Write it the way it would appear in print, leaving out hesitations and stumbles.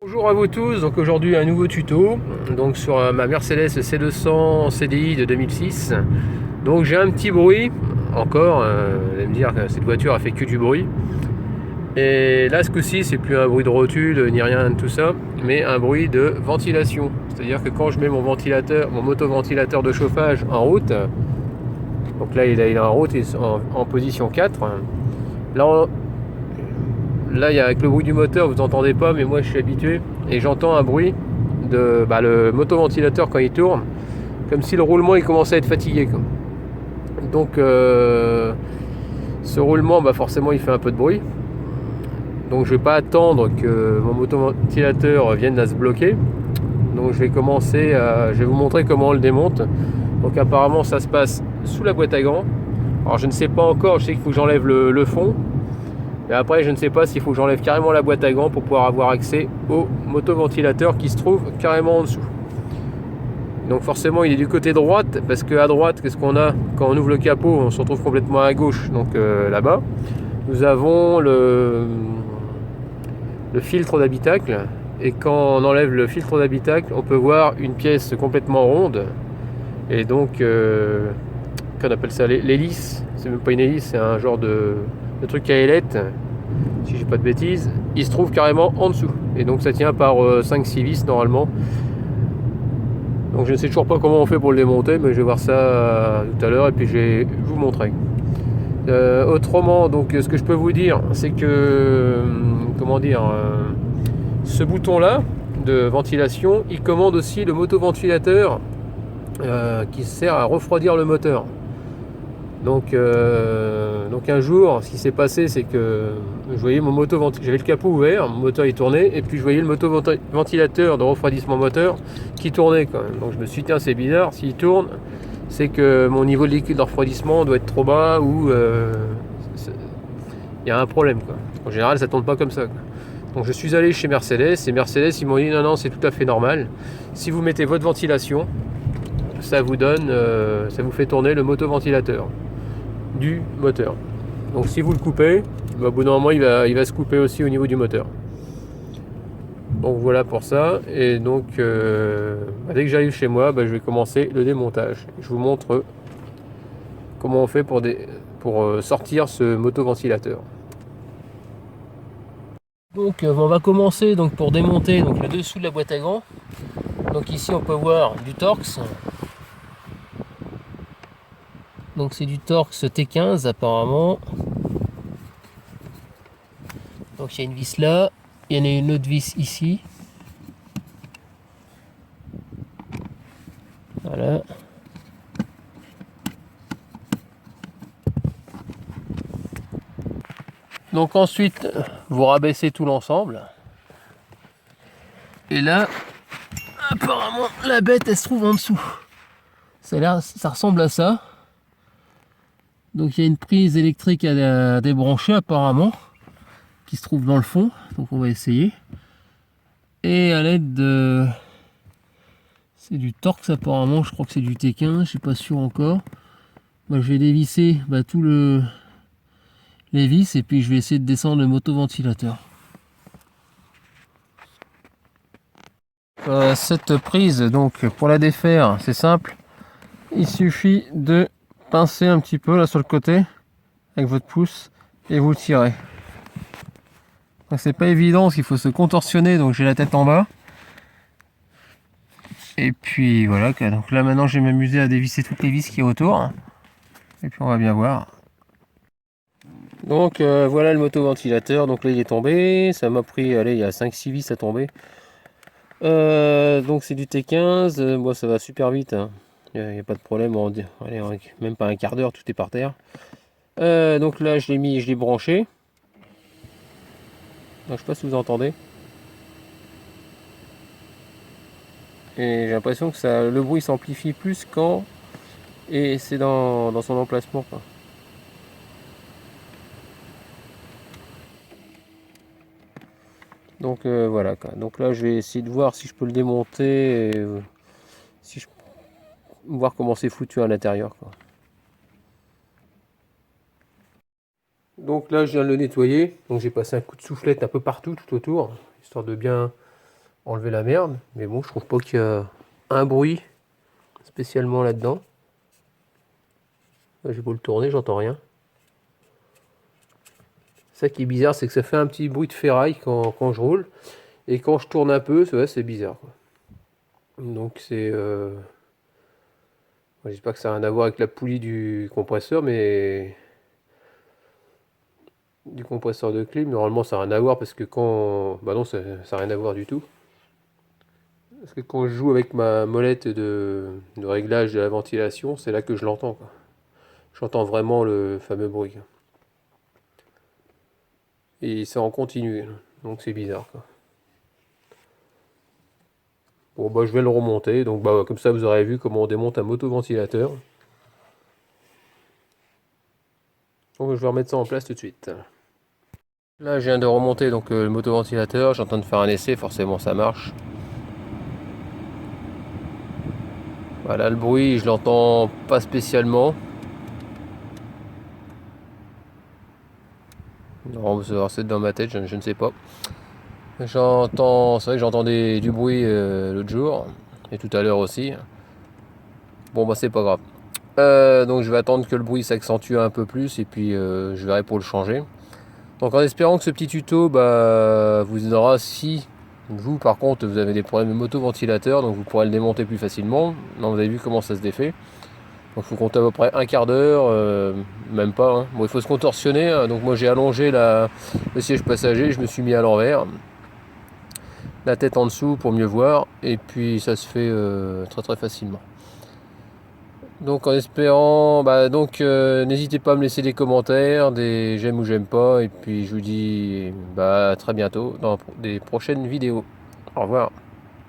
Bonjour à vous tous, donc aujourd'hui un nouveau tuto donc sur ma Mercedes C200 CDI de 2006. Donc j'ai un petit bruit encore, vous allez me dire que cette voiture a fait que du bruit. Et là ce coup-ci c'est plus un bruit de rotule ni rien de tout ça, mais un bruit de ventilation. C'est-à-dire que quand je mets mon ventilateur, mon motoventilateur de chauffage en route, donc là il est en route, il est en position 4. Là, avec le bruit du moteur, vous n'entendez pas, mais moi je suis habitué et j'entends un bruit de le motoventilateur quand il tourne, comme si le roulement il commençait à être fatigué, quoi. Donc ce roulement, forcément, il fait un peu de bruit. Donc je vais pas attendre que mon motoventilateur vienne à se bloquer. Donc je vais je vais vous montrer comment on le démonte. Donc apparemment ça se passe sous la boîte à gants. Alors je ne sais pas encore, je sais qu'il faut que j'enlève le fond. Et après, je ne sais pas s'il faut que j'enlève carrément la boîte à gants pour pouvoir avoir accès au motoventilateur qui se trouve carrément en dessous. Donc forcément, il est du côté droite, parce qu'à droite, qu'est-ce qu'on a? Quand on ouvre le capot, on se retrouve complètement à gauche, donc là-bas. Nous avons le filtre d'habitacle, et quand on enlève le filtre d'habitacle, on peut voir une pièce complètement ronde, et donc, qu'on appelle ça l'hélice, c'est même pas une hélice, c'est un genre de truc à ailette, si j'ai pas de bêtises, il se trouve carrément en dessous. Et donc ça tient par 5-6 vis normalement. Donc je ne sais toujours pas comment on fait pour le démonter, mais je vais voir ça tout à l'heure et puis je vais vous montrer. Autrement, donc ce que je peux vous dire, c'est que comment dire, ce bouton là de ventilation, il commande aussi le motoventilateur qui sert à refroidir le moteur. Donc un jour, ce qui s'est passé, c'est que je voyais j'avais le capot ouvert, mon moteur il tournait, et puis je voyais le motoventilateur de refroidissement moteur qui tournait quand même. Donc je me suis dit, tiens, c'est bizarre, s'il tourne, c'est que mon niveau de liquide de refroidissement doit être trop bas ou il y a un problème, quoi. En général, ça tourne pas comme ça, quoi. Donc je suis allé chez Mercedes, et Mercedes ils m'ont dit non, c'est tout à fait normal. Si vous mettez votre ventilation, ça vous fait tourner le motoventilateur du moteur. Donc si vous le coupez, au bout d'un moment il va se couper aussi au niveau du moteur. Donc voilà pour ça. Et donc dès que j'arrive chez moi, je vais commencer le démontage. Je vous montre comment on fait pour sortir ce motoventilateur. Donc on va commencer donc pour démonter donc le dessous de la boîte à gants. Donc ici on peut voir du Torx. Donc c'est du Torx T15 apparemment. Donc il y a une vis là, il y en a une autre vis ici. Voilà. Donc ensuite, vous rabaissez tout l'ensemble. Et là, apparemment, la bête, elle se trouve en dessous. Ça ressemble à ça. Donc il y a une prise électrique à débrancher apparemment, qui se trouve dans le fond. Donc on va essayer. Et à l'aide de... C'est du Torx apparemment, je crois que c'est du T15, je suis pas sûr encore. Je vais dévisser tout les vis et puis je vais essayer de descendre le motoventilateur. Cette prise, donc pour la défaire, c'est simple. Il suffit de pincer un petit peu là sur le côté avec votre pouce et vous le tirez. C'est pas évident parce qu'il faut se contorsionner, donc j'ai la tête en bas. Et puis voilà, donc là maintenant je vais m'amuser à dévisser toutes les vis qui est autour. Et puis on va bien voir. Donc voilà le motoventilateur, donc là il est tombé, ça m'a pris, allez, il y a 5-6 vis à tomber. Donc c'est du T15, moi ça va super vite, hein. Il n'y a pas de problème, allez, même pas un quart d'heure, tout est par terre. Donc là je l'ai branché. Donc, je sais pas si vous entendez. Et j'ai l'impression que le bruit s'amplifie plus quand et c'est dans son emplacement, quoi. Donc voilà, quoi. Donc là je vais essayer de voir si je peux le démonter et voir comment c'est foutu à l'intérieur, quoi. Donc là je viens de le nettoyer, donc j'ai passé un coup de soufflette un peu partout tout autour, histoire de bien enlever la merde. Mais bon, je trouve pas qu'il y a un bruit spécialement là-dedans. J'ai beau le tourner, j'entends rien. Ça qui est bizarre, c'est que ça fait un petit bruit de ferraille quand je roule. Et quand je tourne un peu, c'est bizarre, quoi. Donc c'est... J'espère que ça n'a rien à voir avec la poulie du compresseur, mais... Du compresseur de clim, normalement ça n'a rien à voir parce que quand... Bah non, ça n'a rien à voir du tout. Parce que quand je joue avec ma molette de réglage de la ventilation, c'est là que je l'entends, quoi. J'entends vraiment le fameux bruit. Et c'est en continu, donc c'est bizarre, quoi. Bon bah je vais le remonter, donc bah comme ça vous aurez vu comment on démonte un motoventilateur. Donc je vais remettre ça en place tout de suite. Là je viens de remonter donc le motoventilateur, j'ai en train de faire un essai, forcément ça marche. Voilà le bruit, je l'entends pas spécialement. Non, c'est dans ma tête, je ne sais pas. J'entends, c'est vrai que j'entendais du bruit l'autre jour et tout à l'heure aussi. Bon bah c'est pas grave. Donc je vais attendre que le bruit s'accentue un peu plus et puis je verrai pour le changer. Donc en espérant que ce petit tuto vous aidera si vous par contre vous avez des problèmes de motoventilateur, donc vous pourrez le démonter plus facilement. Non, vous avez vu comment ça se défait. Donc il faut compter à peu près un quart d'heure, même pas. Hein. Bon, il faut se contorsionner. Hein. Donc moi j'ai allongé le siège passager, je me suis mis à l'envers, la tête en dessous pour mieux voir, et puis ça se fait très très facilement. Donc en espérant, n'hésitez pas à me laisser des commentaires, des j'aime ou j'aime pas, et puis je vous dis à très bientôt dans des prochaines vidéos. Au revoir.